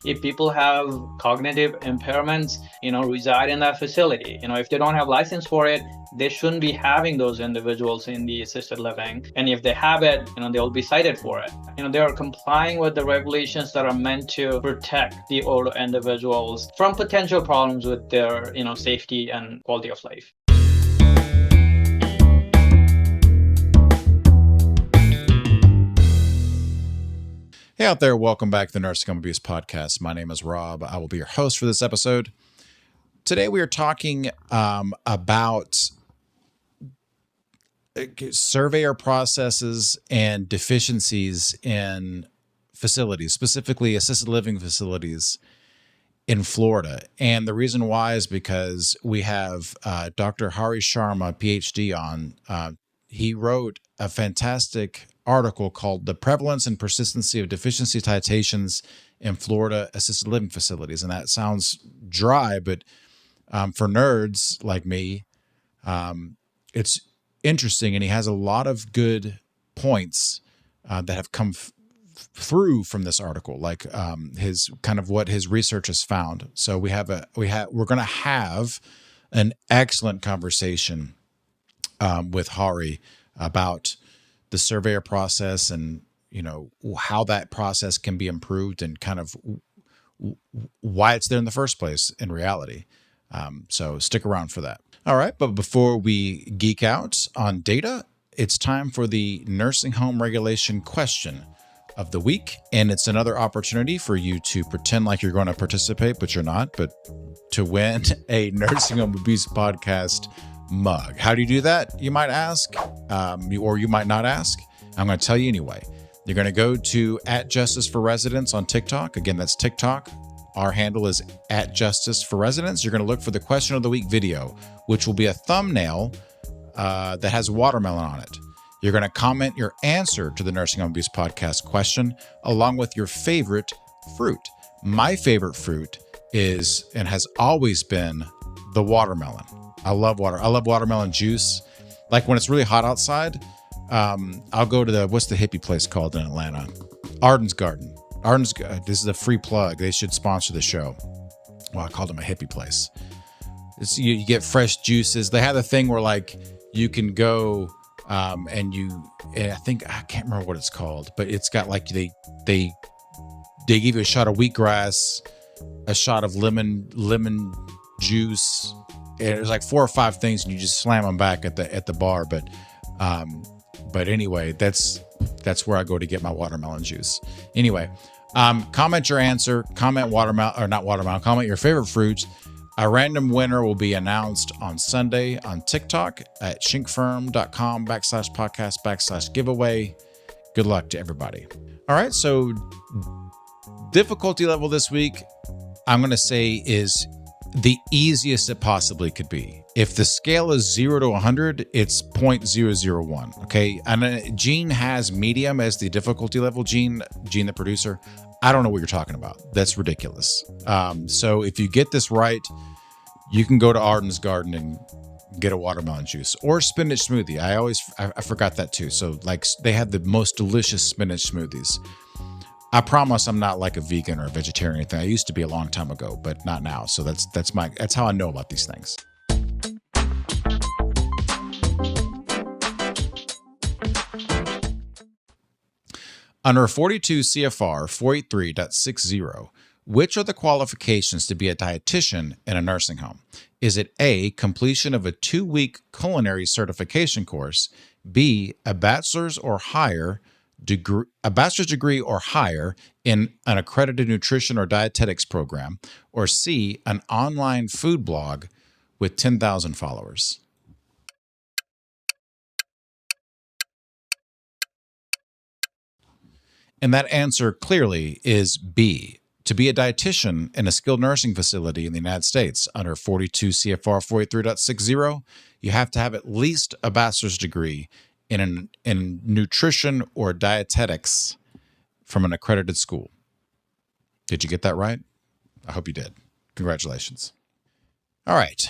If people have cognitive impairments, reside in that facility, if they don't have license for it, they shouldn't be having those individuals in the assisted living. And if they have it, they'll be cited for it. They are complying with the regulations that are meant to protect the older individuals from potential problems with their, safety and quality of life. Hey out there, welcome back to the Nursing Home Abuse Podcast. My name is Rob. I will be your host for this episode. Today we are talking about surveyor processes and deficiencies in facilities, specifically assisted living facilities in Florida. And the reason why is because we have Dr. Hari Sharma, PhD, on. He wrote a fantastic article called The Prevalence and Persistency of Deficiency Citations in Florida Assisted Living Facilities. And that sounds dry, but for nerds like me, it's interesting. And he has a lot of good points that have come through from this article, like his kind of what his research has found. So we're going to have an excellent conversation with Hari about the surveyor process and, how that process can be improved and kind of why it's there in the first place in reality. So stick around for that. All right. But before we geek out on data, it's time for the nursing home regulation question of the week. And it's another opportunity for you to pretend like you're going to participate, but you're not, but to win a Nursing Home Abuse Podcast mug. How do you do that, you might ask, or you might not ask? I'm going to tell you anyway. You're going to go to @JusticeForResidents on TikTok. Again, that's TikTok. Our handle is @JusticeForResidents. You're going to look for the question of the week video, which will be a thumbnail that has watermelon on it. You're going to comment your answer to the Nursing Home Abuse Podcast question along with your favorite fruit. My favorite fruit is and has always been the watermelon. I love watermelon juice. Like when it's really hot outside, I'll go to what's the hippie place called in Atlanta? Arden's Garden. This is a free plug. They should sponsor the show. Well, I called them a hippie place. You get fresh juices. They have a thing where like you can go and I can't remember what it's called, but it's got like they give you a shot of wheatgrass, a shot of lemon juice. There's like 4 or 5 things, and you just slam them back at the bar. But anyway, that's where I go to get my watermelon juice. Anyway, comment your answer. Comment Comment your favorite fruits. A random winner will be announced on Sunday on TikTok at schenkfirm.com/podcast/giveaway. Good luck to everybody. All right, so difficulty level this week, I'm going to say is the easiest it possibly could be. If the scale is 0 to 100, it's 0.001. Okay. And Gene has medium as the difficulty level. Gene, the producer, I don't know what you're talking about. That's ridiculous. So if you get this right, you can go to Arden's Garden and get a watermelon juice or spinach smoothie. I forgot that too. So like they have the most delicious spinach smoothies. I promise I'm not like a vegan or a vegetarian or anything. I used to be a long time ago, but not now. So that's how I know about these things. Under 42 CFR 483.60, which are the qualifications to be a dietitian in a nursing home? Is it A, completion of a 2-week culinary certification course, B, a bachelor's degree or higher in an accredited nutrition or dietetics program, or C, an online food blog with 10,000 followers? And that answer clearly is B. To be a dietitian in a skilled nursing facility in the United States under 42 CFR 483.60, you have to have at least a bachelor's degree in nutrition or dietetics from an accredited school. Did you get that right? I hope you did. Congratulations. All right,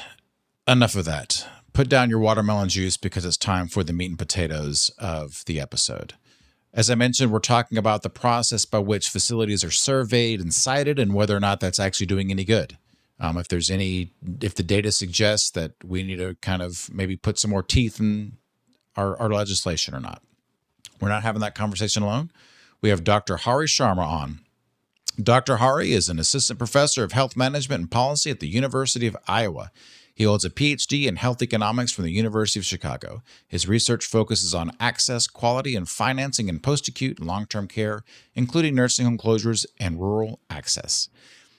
enough of that. Put down your watermelon juice because it's time for the meat and potatoes of the episode. As I mentioned, we're talking about the process by which facilities are surveyed and cited and whether or not that's actually doing any good. If the data suggests that we need to kind of maybe put some more teeth in our legislation or not. We're not having that conversation alone. We have Dr. Hari Sharma on. Dr. Hari is an assistant professor of health management and policy at the University of Iowa. He holds a PhD in health economics from the University of Chicago. His research focuses on access, quality, and financing in post-acute and long-term care, including nursing home closures and rural access.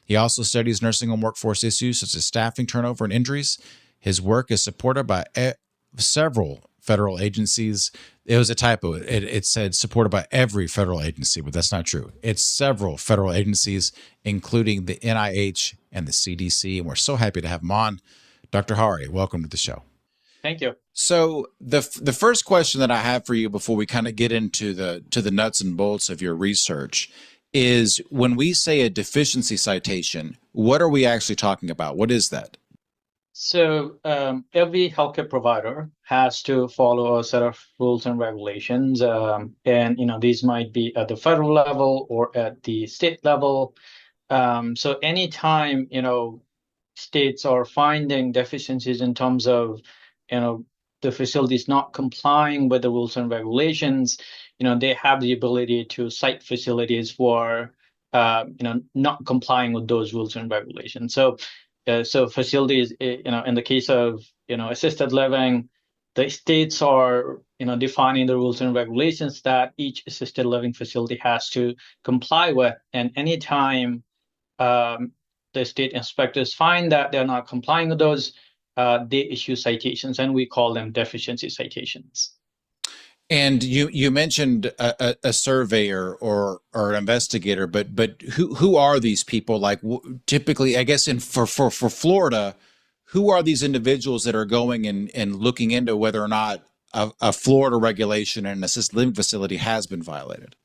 He also studies nursing home workforce issues such as staffing turnover and injuries. His work is supported by several federal agencies. It was a typo. It said supported by every federal agency, but that's not true. It's several federal agencies, including the NIH and the CDC, and we're so happy to have him on. Dr. Hari, welcome to the show. Thank you. So the first question that I have for you before we kind of get into the nuts and bolts of your research is, when we say a deficiency citation, what are we actually talking about? What is that? So every healthcare provider has to follow a set of rules and regulations, and these might be at the federal level or at the state level. So anytime states are finding deficiencies in terms of the facilities not complying with the rules and regulations, they have the ability to cite facilities for not complying with those rules and regulations. So facilities, in the case of assisted living, the states are defining the rules and regulations that each assisted living facility has to comply with, and anytime the state inspectors find that they're not complying with those, they issue citations, and we call them deficiency citations. And you mentioned a surveyor or an investigator, but who are these people? Like, typically, I guess for Florida, who are these individuals that are going and looking into whether or not a Florida regulation in an assisted living facility has been violated?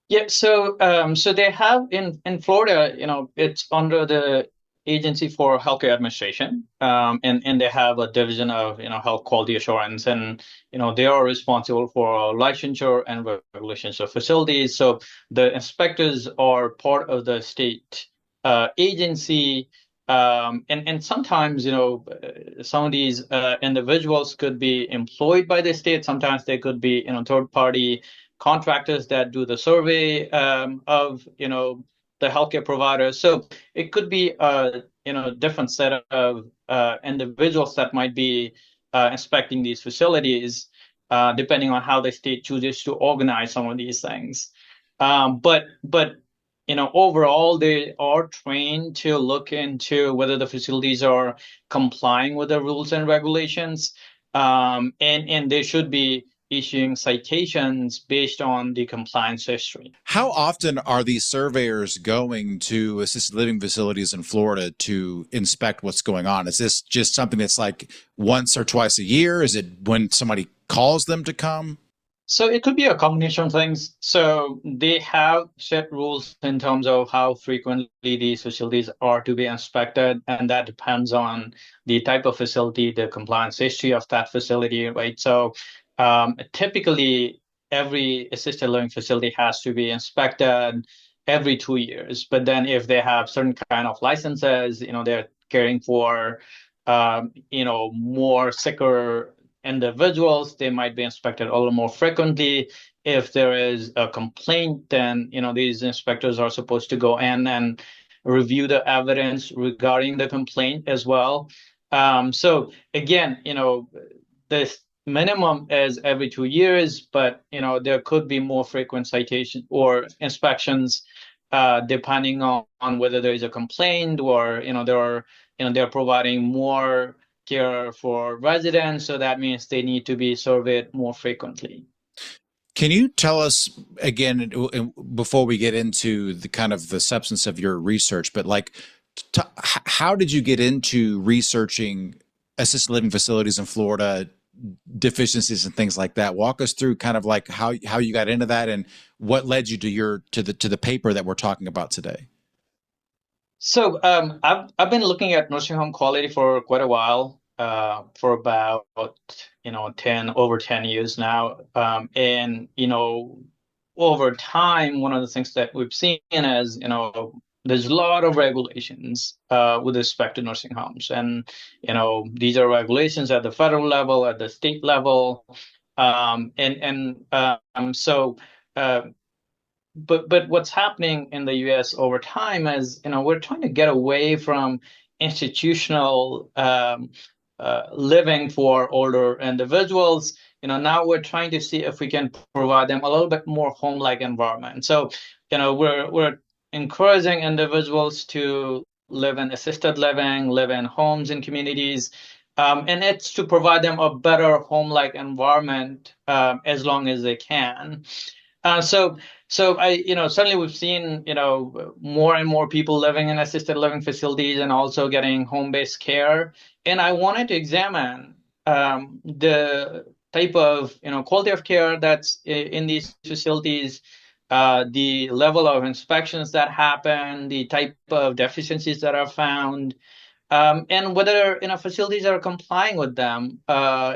Yeah, so they have in Florida, it's under the Agency for Healthcare Administration, and they have a division of health quality assurance, and they are responsible for licensure and regulations of facilities. So the inspectors are part of the state agency, and sometimes some of these individuals could be employed by the state. Sometimes they could be third party contractors that do the survey of the healthcare providers. So it could be a different set of individuals that might be inspecting these facilities, depending on how the state chooses to organize some of these things. But overall, they are trained to look into whether the facilities are complying with the rules and regulations, and they should be issuing citations based on the compliance history. How often are these surveyors going to assisted living facilities in Florida to inspect what's going on? Is this just something that's like once or twice a year? Is it when somebody calls them to come? So it could be a combination of things. So they have set rules in terms of how frequently these facilities are to be inspected, and that depends on the type of facility, the compliance history of that facility, right? So typically, every assisted living facility has to be inspected every 2 years. But then if they have certain kind of licenses, they're caring for more sicker individuals, they might be inspected a little more frequently. If there is a complaint, then these inspectors are supposed to go in and review the evidence regarding the complaint as well. So again, this minimum is every 2 years, but there could be more frequent citation or inspections, depending on whether there is a complaint or they're providing more care for residents, so that means they need to be surveyed more frequently. Can you tell us again, before we get into the kind of the substance of your research, but like, how did you get into researching assisted living facilities in Florida, deficiencies and things like that? Walk us through kind of like how you got into that and what led you to the paper that we're talking about today. So I've been looking at nursing home quality for quite a while, for about over 10 years now. And, over time, one of the things that we've seen is, there's a lot of regulations with respect to nursing homes. And, these are regulations at the federal level, at the state level. So, uh, but what's happening in the US over time is, we're trying to get away from institutional living for older individuals. Now we're trying to see if we can provide them a little bit more home-like environment. So, we're encouraging individuals to live in assisted living, live in homes and communities. And it's to provide them a better home-like environment as long as they can. Uh, so, certainly we've seen, more and more people living in assisted living facilities and also getting home-based care. And I wanted to examine the type of, quality of care that's in these facilities, the level of inspections that happen, the type of deficiencies that are found, and whether facilities are complying with them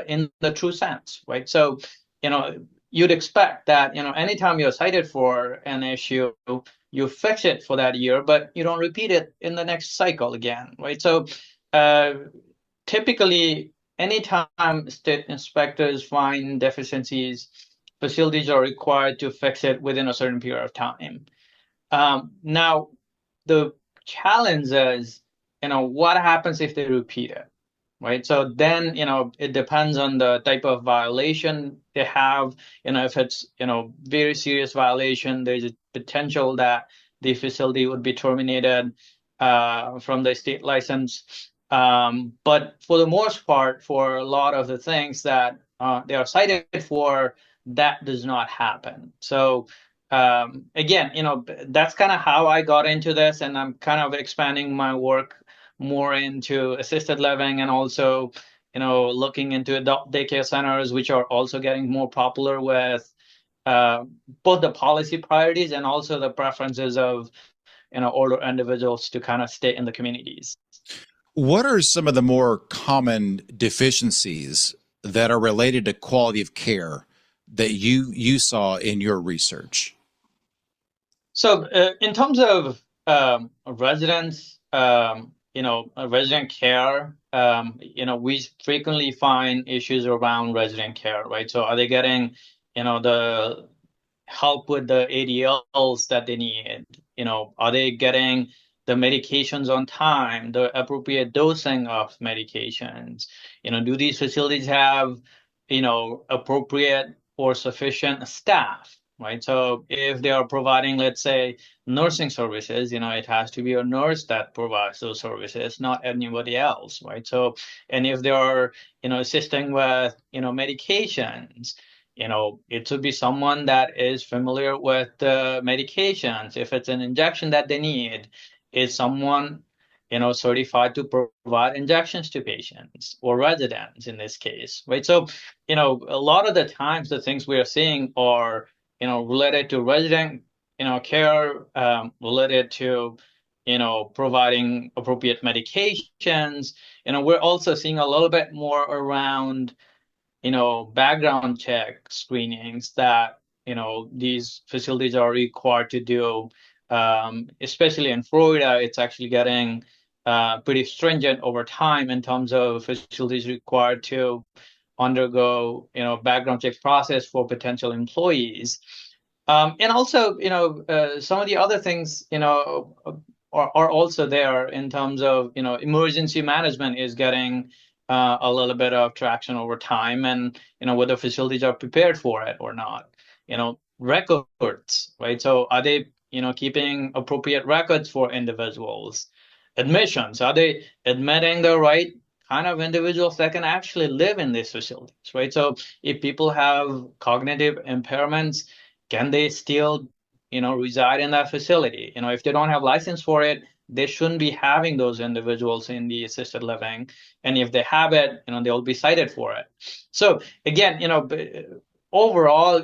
in the true sense, right? So, you know, you'd expect that anytime you're cited for an issue, you fix it for that year, but you don't repeat it in the next cycle again, right? So, uh, typically, anytime state inspectors find deficiencies, facilities are required to fix it within a certain period of time. Now, the challenge is, what happens if they repeat it, right? So then, it depends on the type of violation they have. If it's, very serious violation, there's a potential that the facility would be terminated from the state license. But for the most part, for a lot of the things that they are cited for, that does not happen. So again, that's kind of how I got into this, and I'm kind of expanding my work more into assisted living and also, looking into adult daycare centers, which are also getting more popular with uh, both the policy priorities and also the preferences of, older individuals to kind of stay in the communities. What are some of the more common deficiencies that are related to quality of care that you saw in your research? So, in terms of residents, resident care, we frequently find issues around resident care, right? So, are they getting, the help with the ADLs that they need? Are they getting the medications on time, the appropriate dosing of medications? Do these facilities have, appropriate or sufficient staff? Right. So if they are providing, let's say, nursing services, it has to be a nurse that provides those services, not anybody else. Right. So, and if they are, assisting with, medications, it should be someone that is familiar with the medications. If it's an injection that they need, is someone, certified to provide injections to patients or residents in this case, right? So, a lot of the times the things we are seeing are, related to resident, care, related to, providing appropriate medications. We're also seeing a little bit more around, background check screenings that, these facilities are required to do. Especially in Florida, it's actually getting pretty stringent over time in terms of facilities required to undergo, background check process for potential employees. And also, some of the other things, are also there in terms of, emergency management is getting a little bit of traction over time, and whether facilities are prepared for it or not. Records, right? So are they, keeping appropriate records for individuals? Admissions, are they admitting the right kind of individuals that can actually live in these facilities, right? So if people have cognitive impairments, can they still, reside in that facility? If they don't have license for it, they shouldn't be having those individuals in the assisted living. And if they have it, they'll be cited for it. So again, overall,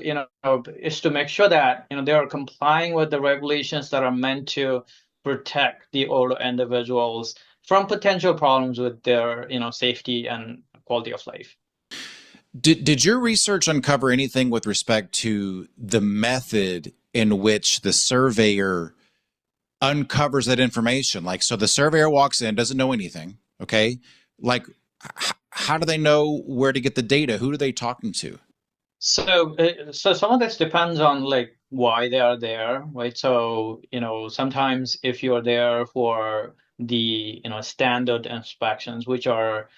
is to make sure that, they are complying with the regulations that are meant to protect the older individuals from potential problems with their, safety and quality of life. Did your research uncover anything with respect to the method in which the surveyor uncovers that information? Like, so the surveyor walks in, doesn't know anything. Okay. Like, how do they know where to get the data? Who are they talking to? So some of this depends on like why they are there, right? So, sometimes if you're there for the, standard inspections, which are,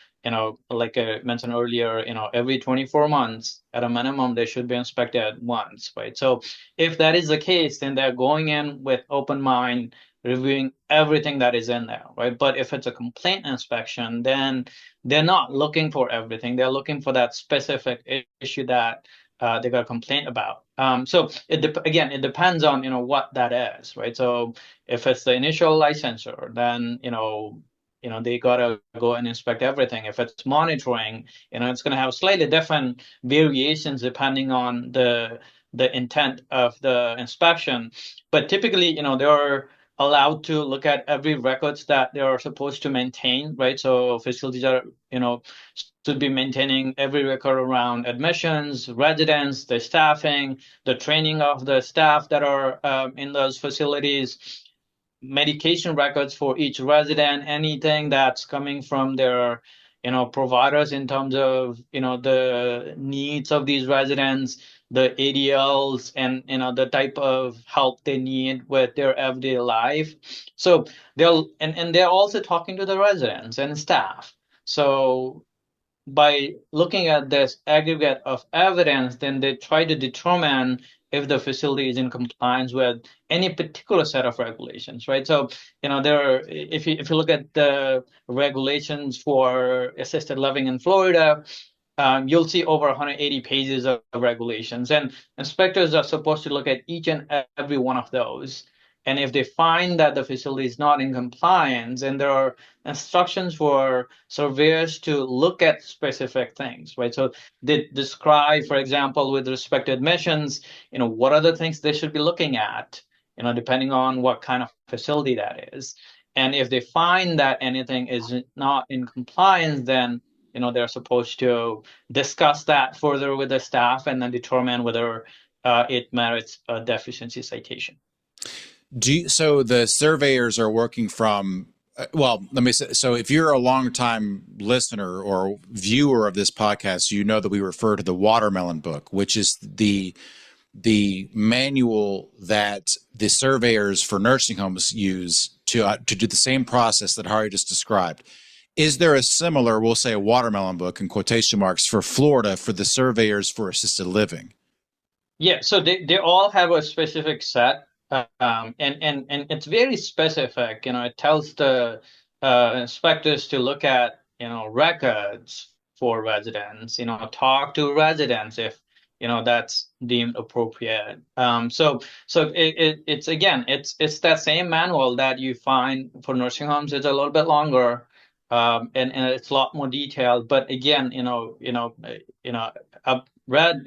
like I mentioned earlier, every 24 months at a minimum, they should be inspected once, right? So if that is the case, then they're going in with open mind, reviewing everything that is in there, right? But if it's a complaint inspection, then they're not looking for everything. They're looking for that specific issue that they got a complaint about. So again, it depends on what that is, right? So if it's the initial licensure, then they gotta go and inspect everything. If it's monitoring, it's gonna have slightly different variations depending on the intent of the inspection. But typically, they're allowed to look at every records that they are supposed to maintain, right? So facilities are, should be maintaining every record around admissions, residents, the staffing, the training of the staff that are in those facilities, medication records for each resident, anything that's coming from their providers in terms of the needs of these residents, the ADLs, and the type of help they need with their everyday life. So and they're also talking to the residents and staff. So by looking at this aggregate of evidence, then they try to determine if the facility is in compliance with any particular set of regulations, right? So, if you look at the regulations for assisted living in Florida, you'll see over 180 pages of regulations, and inspectors are supposed to look at each and every one of those. And if they find that the facility is not in compliance, and there are instructions for surveyors to look at specific things, right? So they describe, for example, with respect to admissions, what are the things they should be looking at, depending on what kind of facility that is. And if they find that anything is not in compliance, then they're supposed to discuss that further with the staff and then determine whether it merits a deficiency citation. So the surveyors are working from, well, let me say, so if you're a longtime listener or viewer of this podcast, you know that we refer to the watermelon book, which is the manual that the surveyors for nursing homes use to do the same process that Hari just described. Is there a similar, we'll say, a watermelon book in quotation marks for Florida for the surveyors for assisted living? Yeah, so they all have a specific set, and it's very specific. It tells the inspectors to look at records for residents. Talk to residents if that's deemed appropriate. It's again, it's that same manual that you find for nursing homes. It's a little bit longer, and it's a lot more detailed. But again, I've read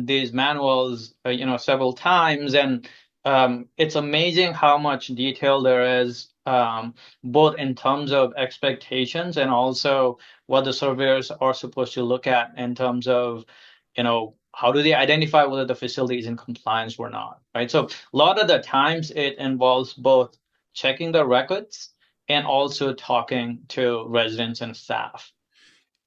these manuals, several times, and it's amazing how much detail there is, both in terms of expectations and also what the surveyors are supposed to look at in terms of, how do they identify whether the facility is in compliance or not, right? So a lot of the times it involves both checking the records and also talking to residents and staff.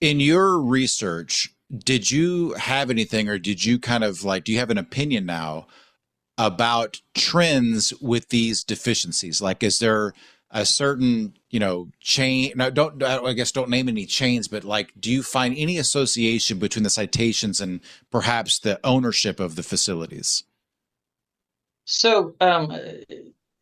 In your research, did you have anything, or did you kind of like, do you have an opinion now about trends with these deficiencies? Like, is there a certain, chain? No, I guess don't name any chains, but like, do you find any association between the citations and perhaps the ownership of the facilities? So I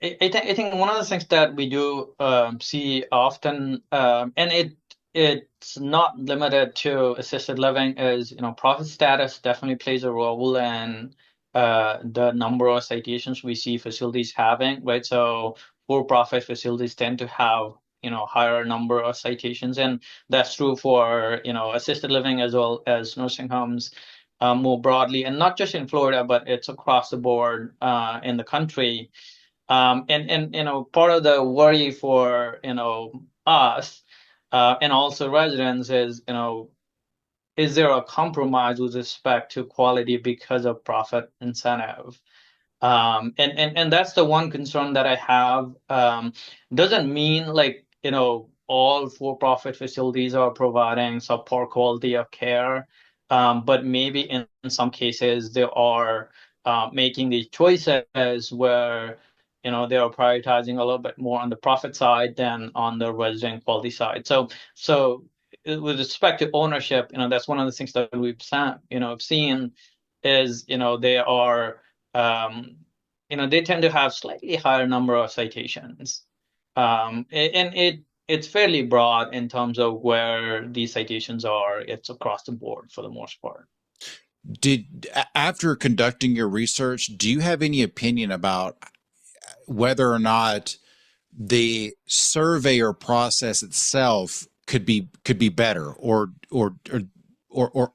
think one of the things that we do see often, and it's not limited to assisted living, is profit status definitely plays a role in the number of citations we see facilities having, right? So for-profit facilities tend to have higher number of citations, and that's true for assisted living as well as nursing homes more broadly, and not just in Florida, but it's across the board in the country. And part of the worry for us and also residents is is there a compromise with respect to quality because of profit incentive? And that's the one concern that I have. Doesn't mean like, all for-profit facilities are providing subpar quality of care, but maybe in some cases they are making these choices where, they are prioritizing a little bit more on the profit side than on the resident quality side. So with respect to ownership, that's one of the things that seen is, they are they tend to have slightly higher number of citations. And it's fairly broad in terms of where these citations are. It's across the board for the most part. After conducting your research, do you have any opinion about whether or not the survey or process itself could be better or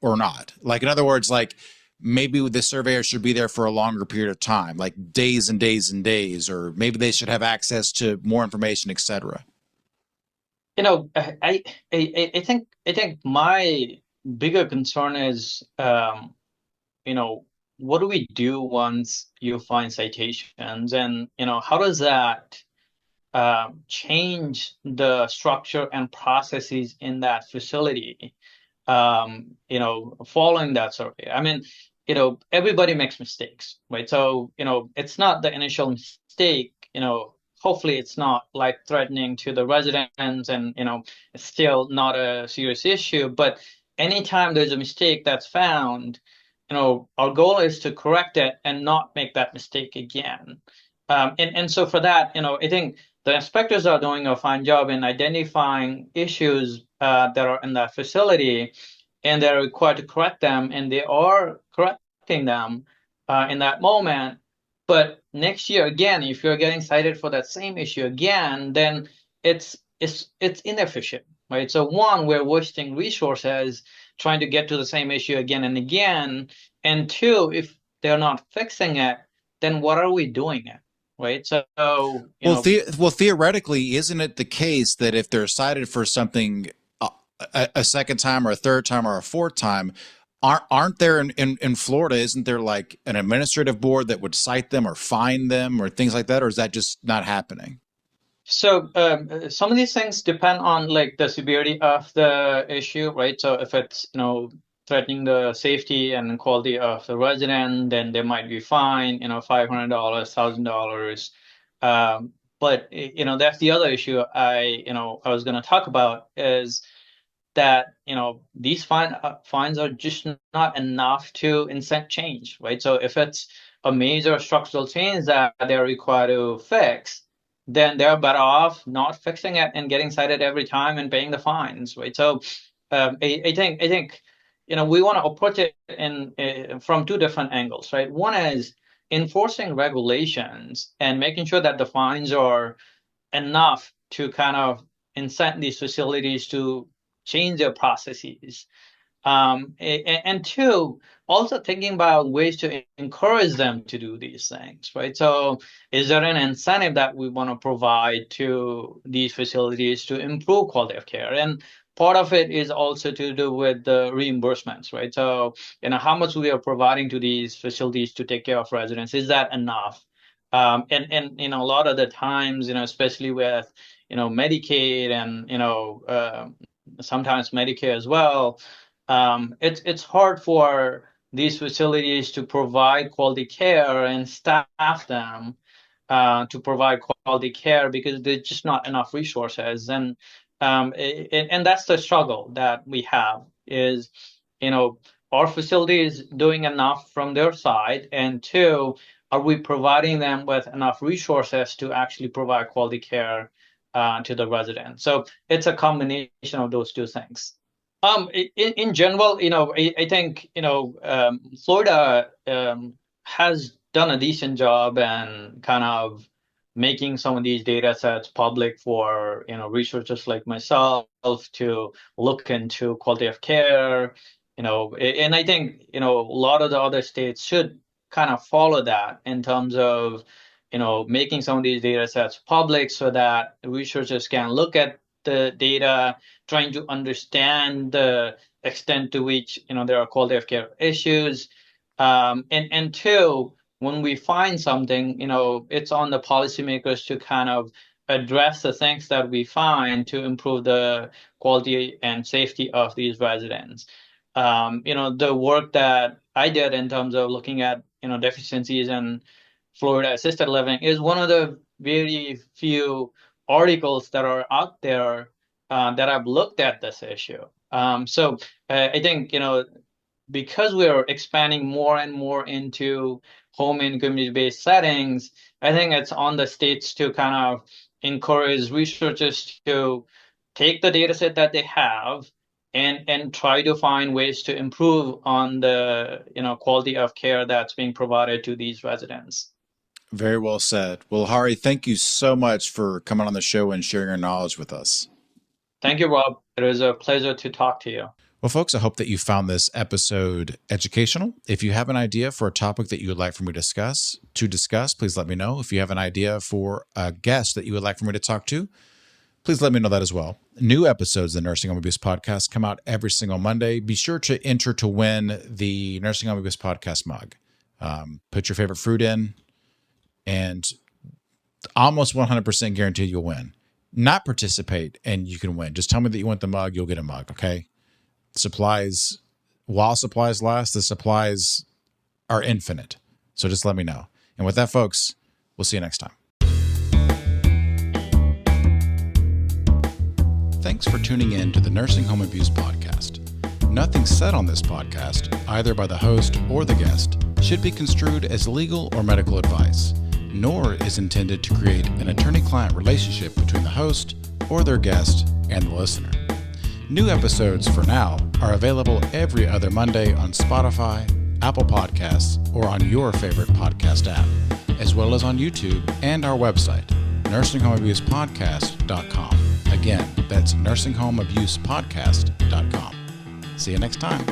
not? Like, in other words, like, maybe the surveyor should be there for a longer period of time, like days and days and days, or maybe they should have access to more information, etc. I think my bigger concern is, what do we do once you find citations, and how does that change the structure and processes in that facility, following that survey. I mean, everybody makes mistakes, right? So, it's not the initial mistake, hopefully it's not like threatening to the residents and, it's still not a serious issue. But anytime there's a mistake that's found, our goal is to correct it and not make that mistake again. And so for that, I think the inspectors are doing a fine job in identifying issues that are in that facility, and they're required to correct them, and they are correcting them in that moment. But next year again, if you're getting cited for that same issue again, then it's inefficient, right? So one, we're wasting resources trying to get to the same issue again and again, and two, if they're not fixing it, then what are we doing it? Right. So, Theoretically, isn't it the case that if they're cited for something a second time or a third time or a fourth time, aren't there in Florida, isn't there like an administrative board that would cite them or fine them or things like that? Or is that just not happening? So some of these things depend on like the severity of the issue, right? So if it's, threatening the safety and quality of the resident, then they might be fined, $500, $1,000. But that's the other issue I was going to talk about is that these fines are just not enough to incent change, right? So if it's a major structural change that they're required to fix, then they're better off not fixing it and getting cited every time and paying the fines, right? So I think we want to approach it in from two different angles, right? One is enforcing regulations and making sure that the fines are enough to kind of incent these facilities to change their processes. And two, also thinking about ways to encourage them to do these things, right? So, is there an incentive that we want to provide to these facilities to improve quality of care? And part of it is also to do with the reimbursements, right? So, how much we are providing to these facilities to take care of residents, is that enough? And a lot of the times, especially with Medicaid and sometimes Medicare as well, it's hard for these facilities to provide quality care and staff them to provide quality care because there's just not enough resources. And that's the struggle that we have is, our facilities doing enough from their side, and two, are we providing them with enough resources to actually provide quality care to the residents? So it's a combination of those two things. In general, I think, Florida has done a decent job and kind of making some of these data sets public for, researchers like myself to look into quality of care, and I think, a lot of the other states should kind of follow that in terms of, making some of these data sets public so that researchers can look at the data, trying to understand the extent to which there are quality of care issues, and two, when we find something, it's on the policymakers to kind of address the things that we find to improve the quality and safety of these residents. The work that I did in terms of looking at deficiencies in Florida assisted living is one of the very few articles that are out there that I've looked at this issue. So I think because we're expanding more and more into home and community-based settings, I think it's on the states to kind of encourage researchers to take the data set that they have and try to find ways to improve on the quality of care that's being provided to these residents. Very well said. Well, Hari, thank you so much for coming on the show and sharing your knowledge with us. Thank you, Rob. It was a pleasure to talk to you. Well, folks, I hope that you found this episode educational. If you have an idea for a topic that you would like for me to discuss, please let me know. If you have an idea for a guest that you would like for me to talk to, please let me know that as well. New episodes of the Nursing Home Abuse Podcast come out every single Monday. Be sure to enter to win the Nursing Home Abuse Podcast mug. Put your favorite fruit in, and almost 100% guaranteed you'll win. Not participate, and you can win. Just tell me that you want the mug, you'll get a mug, okay? Supplies, while supplies last, the supplies are infinite. So just let me know. And with that, folks, we'll see you next time. Thanks for tuning in to the Nursing Home Abuse Podcast. Nothing said on this podcast, either by the host or the guest, should be construed as legal or medical advice, nor is intended to create an attorney-client relationship between the host or their guest and the listener. New episodes for now are available every other Monday on Spotify, Apple Podcasts, or on your favorite podcast app, as well as on YouTube and our website, nursinghomeabusepodcast.com. Again, that's nursinghomeabusepodcast.com. See you next time.